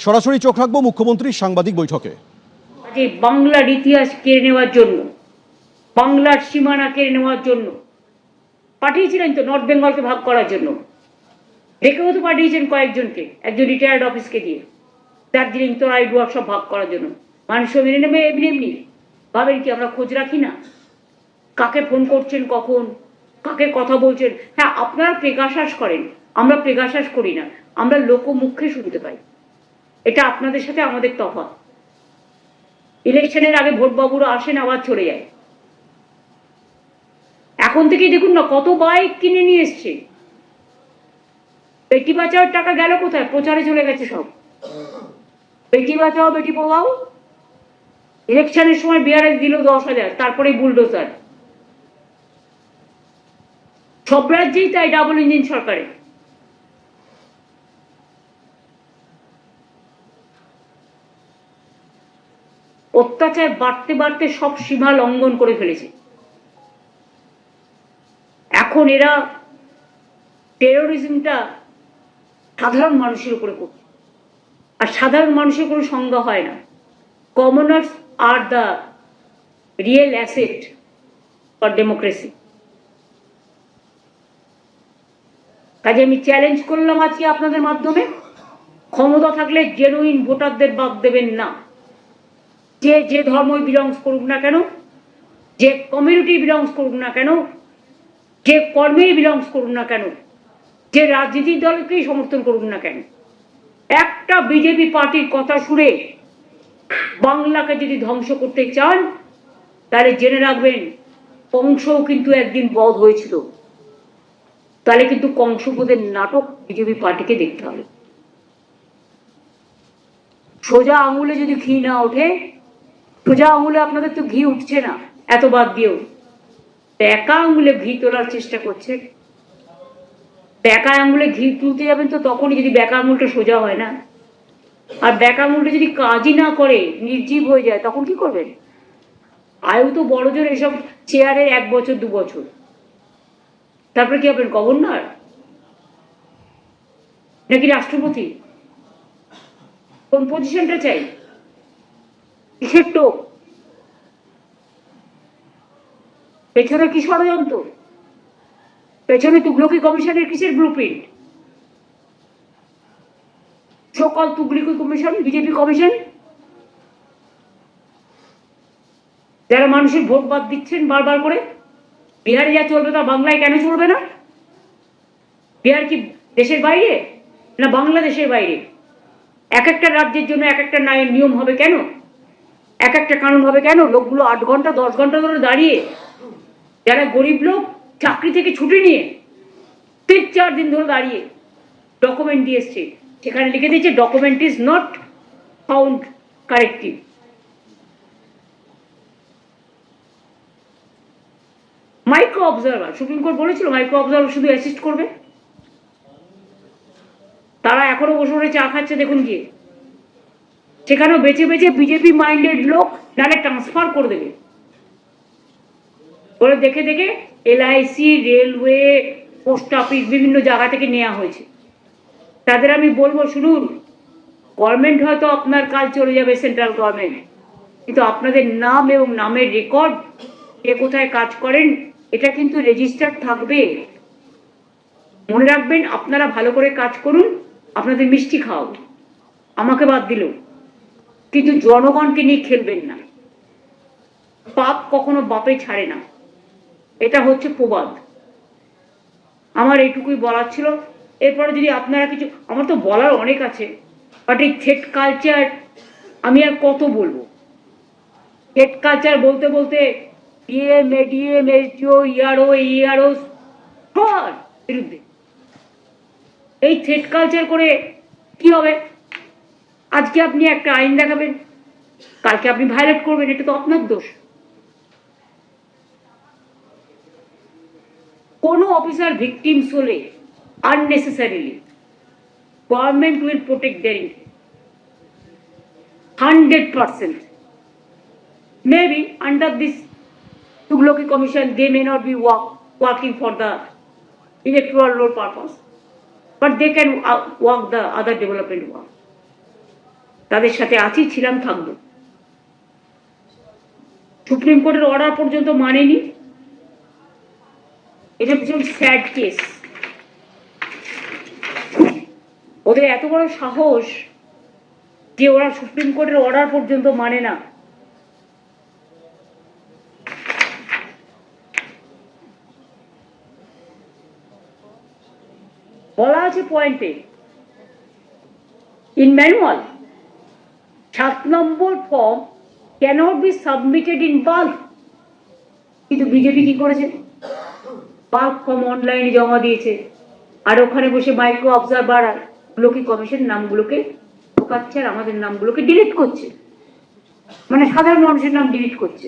সরাসরি চোখ রাখবো মুখ্যমন্ত্রীর সাংবাদিক বৈঠকে। বাংলার ইতিহাস কেড়ে নেওয়ার জন্য, বাংলার সীমানা কেড়ে নেওয়ার জন্য পাঠিয়েছিলেন তো, নর্থ বেঙ্গলকে ভাগ করার জন্য ডেকেও তো পাঠিয়েছেন কয়েকজনকে, একজন রিটায়ার্ড অফিসকে দিয়ে দার্জিলিং তো আইডুয়ার সব ভাগ করার জন্য। মানুষ মেনে নেবে এমনি এমনি? ভাবেন কি আমরা খোঁজ রাখি না? কাকে ফোন করছেন, কখন কাকে কথা বলছেন? হ্যাঁ, আপনারা পেগাসাস করেন, আমরা পেগাসাস করি না, আমরা লোকমুখে শুনতে পাই। এটা আপনাদের সাথে আমাদের তফাৎ। ইলেকশনের আগে ভোটবাবুরা আসেন, আবার চলে যায়। এখন থেকেই দেখুন না, কত বাইক কিনে নিয়ে এসছে। বেটি বাঁচাওয়ার টাকা গেল কোথায়? প্রচারে চলে গেছে সব। বেটি বাঁচাও বেটি পড়াও, ইলেকশনের সময় বিআরএস দিল 10,000, তারপরে বুলডোজার। সব রাজ্যেই তাই, ডাবল ইঞ্জিন সরকারে। অত্যাচার বাড়তে বাড়তে সব সীমা লঙ্ঘন করে ফেলেছে। এখন এরা টেরোরিজমটা সাধারণ মানুষের উপরে করছে, আর সাধারণ মানুষের কোনো সংজ্ঞা হয় না। Commoners are the real asset for democracy. কাজে আমি চ্যালেঞ্জ করলাম আজকে আপনাদের মাধ্যমে, ক্ষমতা থাকলে জেনুইন ভোটারদের বাদ দেবেন না। যে ধর্মই বিলংস করুক না কেন, যে কমিউনিটি বিলংস করুক না কেন, যে কর্মেই বিলংস করুক না কেন, যে রাজনীতির দলকেই সমর্থন করুক না কেন, একটা বিজেপি পার্টির কথা শুনে বাংলাকে যদি ধ্বংস করতে চান, তাহলে জেনে রাখবেন কংসও কিন্তু একদিন বধ হয়েছিল। তাহলে কিন্তু কংসবধের নাটক বিজেপি পার্টিকে দেখতে হবে। সোজা আঙুলে যদি ঘি না ওঠে, সোজা আঙুলে আপনাদের তো ঘি উঠছে না এত বাদ দিয়েও, ব্যাকা আঙুলে ঘি তোলার চেষ্টা করছে। ব্যাকা আঙুলে ঘি তুলতে যাবেন তো তখনই, যদি ব্যাকা আঙুলটা সোজা হয় না, আর ব্যাকা আঙুলটা যদি কাজই না করে, নির্জীব হয়ে যায়, তখন কি করবেন? আয়ু তো বড় জোর এসব চেয়ারে 1 বছর 2 বছর, তারপরে কি হবেন? গভর্নর নাকি রাষ্ট্রপতি? কোন পজিশনটা চাই? কিসের টোপ? পেছনে কি ষড়যন্ত্র? পেছনে তুগলকি কমিশনের কিসের ব্লুপ্রিন্ট? সকল তুগলকি কমিশন, বিজেপি কমিশন, যারা মানুষের ভোট বাদ দিচ্ছেন বারবার করে। বিহারে যা চলবে তা বাংলায় কেন চলবে না? বিহার কি দেশের বাইরে, না বাংলাদেশের বাইরে? এক একটা রাজ্যের জন্য এক একটা নিয়ম হবে কেন? এক একটা কানুন হবে কেন? লোকগুলো 8 ঘন্টা 10 ঘন্টা ধরে দাঁড়িয়ে, যারা গরিব লোক চাকরি থেকে ছুটি নিয়ে 3-4 দিন ধরে দাঁড়িয়ে ডকুমেন্ট দিয়ে এসছে, সেখানে লিখে দিয়েছে document is not found corrective. Micro observer, supreme court বলেছিল মাইক্রো অবজারভার শুধু অ্যাসিস্ট করবে। তারা এখনো বসে বসে চা খাচ্ছে, দেখুন গিয়ে। সেখানেও বেছে বেছে বিজেপি মাইন্ডেড লোক নাহলে ট্রান্সফার করে দেবে বলে দেখে দেখে এলআইসি, রেলওয়ে, পোস্ট অফিস বিভিন্ন জায়গা থেকে নেওয়া হয়েছে। তাদের আমি বলবো, শুনুন, গভর্নমেন্ট হয়তো আপনার কাজ চলে যাবে, সেন্ট্রাল গভর্নমেন্ট, কিন্তু আপনাদের নাম এবং নামের রেকর্ড, কে কোথায় কাজ করেন, এটা কিন্তু রেজিস্টার থাকবে। মনে রাখবেন, আপনারা ভালো করে কাজ করুন, আপনাদের মিষ্টি খাও, আমাকে বাদ দিল, কিন্তু জনগণকে নিয়ে খেলবেন না। পাপ কখনো বাপে ছাড়ে না, এটা হচ্ছে প্রবাদ। আমার এইটুকুই বলার ছিল। এরপরে যদি আপনারা কিছু, আমার তো বলার অনেক আছে, বাট এই থ্রেট কালচার আমি আর কত বলবো? থ্রেট কালচার বলতে বলতে PM, ADM, SDO, ERO, ERO সবার বিরুদ্ধে এই থ্রেট কালচার করে কি হবে? আজকে আপনি একটা আইন দেখাবেন, কালকে আপনি ভায়োলেট করবেন, এটা তো আপনার দোষ। কোনো অফিসার ভিকটিমস হলে unnecessarily, government will protect their interest 100%. Maybe under this Tughlaki Commission they may not be working for the electoral roll purpose, but they can work the other development work. তাদের সাথে আছি, ছিলাম, থাকবো। Supreme কোর্টের order পর্যন্ত মানেনি। এটা ভীষণ sad case. ওদের এত বড় সাহস যে ওরা সুপ্রিম কোর্টের অর্ডার পর্যন্ত মানে না। বলা আছে পয়েন্টে, ইন ম্যানুয়াল 7 নম্বর form cannot be submitted in bulk. কিন্তু বিজেপি কি করেছে? বাল্ক ফর্ম অনলাইনে জমা দিয়েছে, আর ওখানে বসে মাইক্রো অবজারভার আর গুলোকে, কমিশন নামগুলোকে ঢোকাচ্ছে আর আমাদের নামগুলোকে ডিলিট করছে, মানে সাধারণ মানুষের নাম ডিলিট করছে।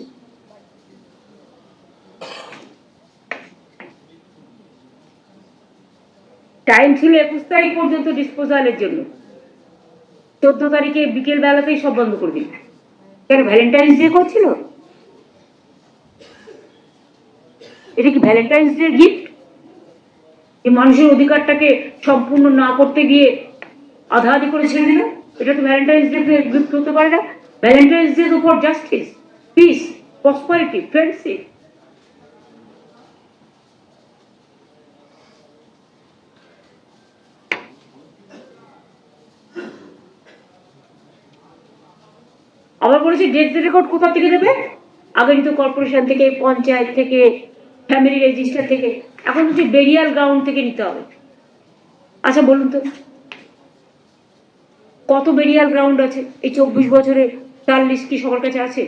টাইম ছিল 21 তারিখ পর্যন্ত ডিসপোজালের জন্য, 14 তারিখে বিকেল বেলাতেই সব বন্ধ করে দিল। কেন? ভ্যালেন্টাইন্স ডে করছিল? এটা কি ভ্যালেন্টাইন্স ডে গিফট? এই মানুষের অধিকারটাকে সম্পূর্ণ না করতে গিয়ে আধা আধি করে ছেড়ে দিল? এটা তো ভ্যালেন্টাইন্স ডে গিফট হতে পারে না। ভ্যালেন্টাইন্স ডে তো for justice, piece, prosperity, friendship. আবার বলেছে ডেথ রেকর্ড কোথা থেকে দেবে? আগে তো কর্পোরেশন থেকে, পঞ্চায়েত থেকে, ফ্যামিলি রেজিস্টার থেকে, এখন হচ্ছে বেরিয়াল গ্রাউন্ড থেকে নিতে হবে। আচ্ছা বলুন তো, কত বেরিয়াল গ্রাউন্ড আছে এই 24 বছরে? তার লিস্ট কি সবার কাছে আছে?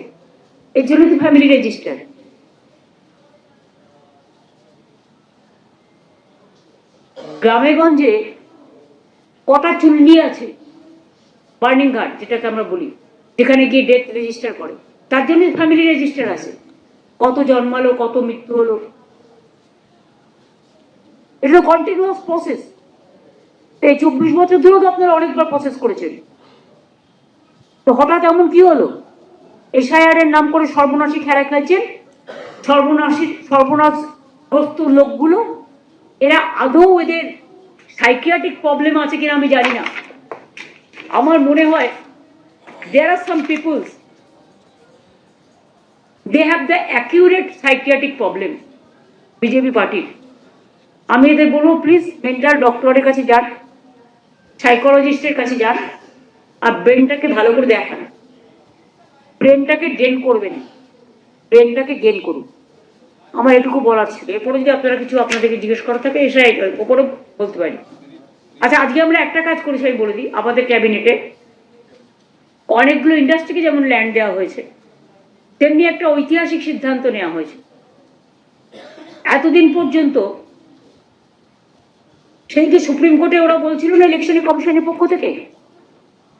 এর জন্য তো ফ্যামিলি রেজিস্টার। গ্রামে গঞ্জে কটা চুল্লি আছে, বার্নিং ঘাট যেটাকে আমরা বলি, যেখানে গিয়ে ডেথ রেজিস্টার করে, তার জন্য ফ্যামিলি রেজিস্টার আছে। কত জন্মালো, কত মৃত্যু হলো, এটা কন্টিনিউয়াস প্রসেস। এই 24 বছর ধরেও তো আপনারা অনেকবার প্রসেস করেছেন। তো হঠাৎ এমন কি হলো? এসআইআর এর নাম করে সর্বনাশী খেলা খেলছেন। সর্বনাশগ্রস্ত লোকগুলো, এরা আদৌ এদের সাইকিয়াট্রিক প্রবলেম আছে কিনা আমি জানি না। আমার মনে হয় there are some people, they have the accurate psychiatric problem, BJP পার্টির। আমি এদের বলবো প্লিজ মেন্টাল ডক্টরের কাছে যান, সাইকোলজিস্টের কাছে যান, আর ব্রেনটাকে ভালো করে দেখান। ব্রেনটাকে ড্রেন করবেন, ব্রেনটাকে গেন করুন। আমার এটুকু বলার ছিল। এরপরে যদি আপনারা কিছু আপনাদেরকে জিজ্ঞেস করা থাকে এসে ওপরেও বলতে পারি। আচ্ছা, আজকে আমরা একটা কাজ করেছি, আমি বলে দিই। আমাদের ক্যাবিনেটে অনেকগুলো ইন্ডাস্ট্রিকে যেমন ল্যান্ড দেওয়া হয়েছে, তেমনি একটা ঐতিহাসিক সিদ্ধান্ত নেওয়া হয়েছে। এতদিন পর্যন্ত সেই যে সুপ্রিম কোর্টে ওরা বলছিল না ইলেকশন কমিশনের পক্ষ থেকে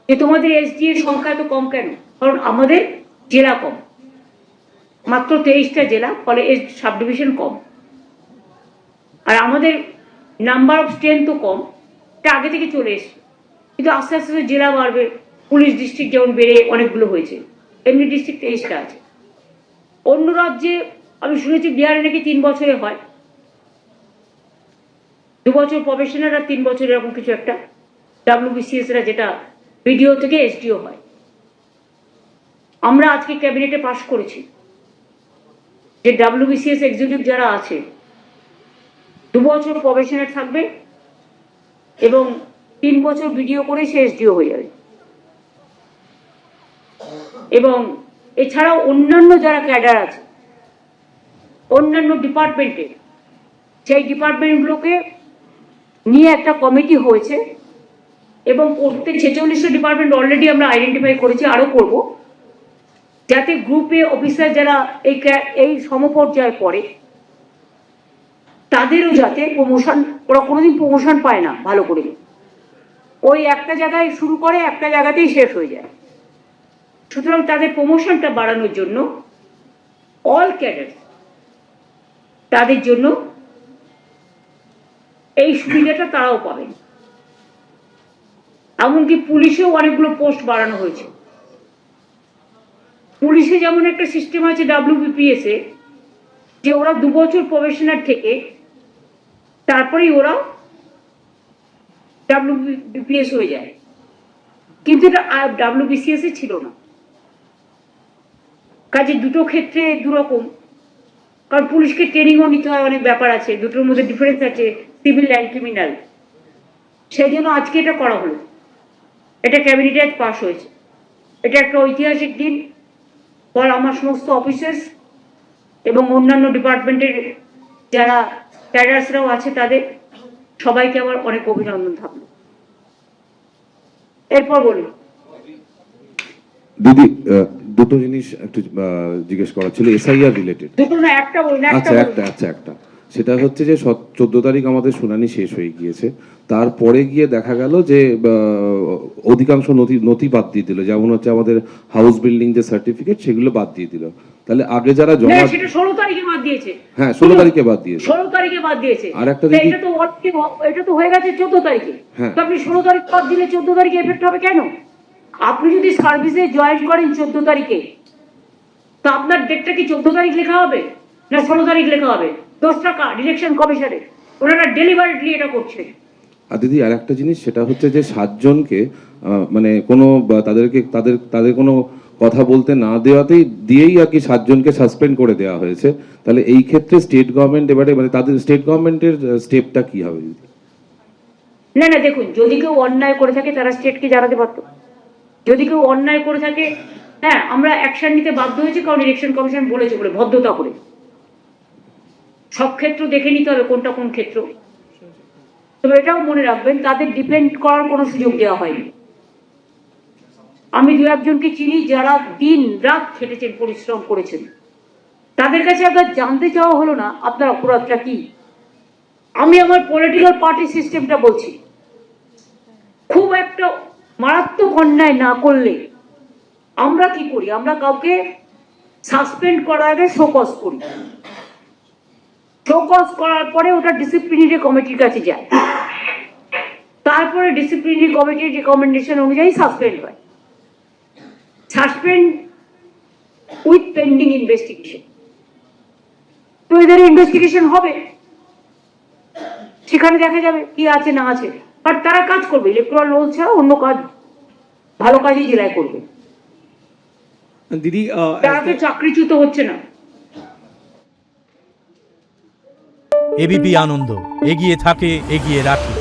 যে তোমাদের এসডি এর সংখ্যা এত কম কেন? কারণ আমাদের জেলা কম, মাত্র 23টা জেলা, ফলে এর সাব ডিভিশন কম, আর আমাদের নাম্বার অফ স্ট্রেংথও কম। এটা আগে থেকে চলে এসছে, কিন্তু আস্তে আস্তে জেলা বাড়বে। পুলিশ ডিস্ট্রিক্ট যেমন বেড়ে অনেকগুলো হয়েছে, এমনি ডিস্ট্রিক্ট 23টা আছে। অন্য রাজ্যে আমি শুনেছি বিহারে নাকি 3 বছরে হয়, 2 বছর প্রবেশনার আর 3 বছর এরকম কিছু একটা। ডাব্লিউবিসিএস রা যেটা বিডিও থেকে এসডিও হয়। আমরা আজকে ক্যাবিনেটে পাশ করেছি যে ডাব্লিউবিসিএস এক্সিকিউটিভ যারা আছে 2 বছর প্রবেশনার থাকবে এবং 3 বছর বিডিও করে সে এসডিও হয়ে যাবে। এবং এছাড়াও অন্যান্য যারা ক্যাডার আছে অন্যান্য ডিপার্টমেন্টের, সেই ডিপার্টমেন্টগুলোকে নিয়ে একটা কমিটি হয়েছে এবং প্রত্যেক 46টা ডিপার্টমেন্ট অলরেডি আমরা আইডেন্টিফাই করেছি, আরো করব, যাতে গ্রুপে অফিসার যারা এই সমপর্যায়ে পড়ে তাদেরও যাতে প্রমোশন, ওরা কোনোদিন প্রমোশন পায় না ভালো করে, ওই একটা জায়গায় শুরু করে একটা জায়গাতেই শেষ হয়ে যায়। সুতরাং তাদের প্রমোশনটা বাড়ানোর জন্য অল ক্যাডার, তাদের জন্য এই সুবিধাটা তারাও পাবেন। এমনকি পুলিশেও অনেকগুলো পোস্ট বাড়ানো হয়েছে। পুলিশে যেমন একটা সিস্টেম আছে ডাব্লিউবিপিএস এ, যে ওরা 2 বছর প্রবেশনার থেকে তারপরেই ওরা ডাব্লিউবিপিএস হয়ে যায়। কিন্তু এটা WBCS এ ছিল না। কাজে দুটো ক্ষেত্রে দুরকম, কারণ পুলিশকে ট্রেনিংও নিতে হয়, অনেক ব্যাপার আছে, দুটোর মধ্যে ডিফারেন্স আছে, সিভিল অ্যান্ড ক্রিমিনাল। সেই জন্য আজকে এটা করা হলো, এটা ক্যাবিনেটে আজ পাস হয়েছে। এটা একটা ঐতিহাসিক দিন ফর আমার সমস্ত অফিসার্স এবং অন্যান্য ডিপার্টমেন্টের যারা ক্যাডার্সরাও আছে, তাদের সবাইকে আমার অনেক অভিনন্দন থাকলো। এরপর বলুন দিদি, দুটো জিনিস একটু জিজ্ঞেস করা ছিল এসআইআর রিলেটেড। দুটো না, একটা বলুন, আচ্ছা একটা সেটা হচ্ছে যে 14 তারিখ আমাদের শুনানি শেষ হয়ে গিয়েছে, তারপরে গিয়ে দেখা গেল যে অধিকাংশ নথি বাদ দিয়ে দিল, যেমন হচ্ছে আমাদের হাউস বিল্ডিং যে সার্টিফিকেট সেগুলো বাদ দিয়ে দিল। তাহলে আগে যারা জমা, সেটা 16 তারিখে বাদ দিয়েছে। হ্যাঁ 16 তারিখে বাদ দিয়েছে, 16 তারিখে বাদ দিয়েছে। আর একটা দিদি, এটা তো হয়ে গেছে 14 তারিখে। হ্যাঁ। তো আপনি 16 তারিখ বাদ দিলে 14 তারিখে এফেক্ট হবে কেন? আপনি যদি সার্ভিসে জয়েন করেন 14 তারিখে, তো আপনার ডেটটা কি 14 তারিখ লেখা হবে না 16 তারিখ লেখা হবে? 10 টাকা ইলেকশন কমিশনের, ওনারা ডেলিভারেটলি এটা করছে। আর দিদি আর একটা জিনিস, সেটা হচ্ছে যে 7 জনকে মানে কোনো তাদের কোনো কথা বলতে না দিয়েই আর কি 7 জনকে সাসপেন্ড করে দেওয়া হয়েছে। তাহলে এই ক্ষেত্রে স্টেট গভর্নমেন্ট এবারে মানে তাদের স্টেট গভর্নমেন্টের স্টেপটা কি হবে? না দেখুন, যদি কেউ অন্যায় করে থাকে তারা স্টেটকে জানাতে পারতো। যদি কেউ অন্যায় করে থাকে, হ্যাঁ আমরা অ্যাকশন নিতে বাধ্য হয়েছি, কারণ ইলেকশন কমিশন বলেছে বলে, ভদ্রতা করে। সব ক্ষেত্র দেখে নিতে হবে কোনটা কোন ক্ষেত্র। তবে এটাও মনে রাখবেন, তাদের ডিপেন্ড করার কোনো সুযোগ দেওয়া হয়নি। আমি 2-1 জনকে চিনি যারা দিন রাত খেটেছেন, পরিশ্রম করেছেন, তাদের কাছে একবার জানতে চাওয়া হলো না আপনার অপরাধটা কি। আমি আমার পলিটিক্যাল পার্টি সিস্টেমটা বলছি, খুব একটা মারাত্মক অন্যায় না করলে আমরা কি করি, আমরা কাউকে সাসপেন্ড করার আগে শোকজ করি, শোকজ করার পরে ওটা ডিসিপ্লিনারি কমিটির কাছে যায়, তারপরে ডিসিপ্লিনারি কমিটির রিকমেন্ডেশন অনুযায়ী সাসপেন্ড হয়। Suspend with pending investigation. তো এদের ইনভেস্টিগেশন হবে, সেখানে দেখা যাবে কি আছে না আছে। আর তারা কাজ করবে, ইলেকট্রাল রোল ছাড়া অন্য কাজ, ভালো কাজই জেলায় করবে। দিদি, তারা তো চাকরিচ্যুত হচ্ছে না। এবিপি আনন্দ, এগিয়ে থাকে, এগিয়ে রাখে।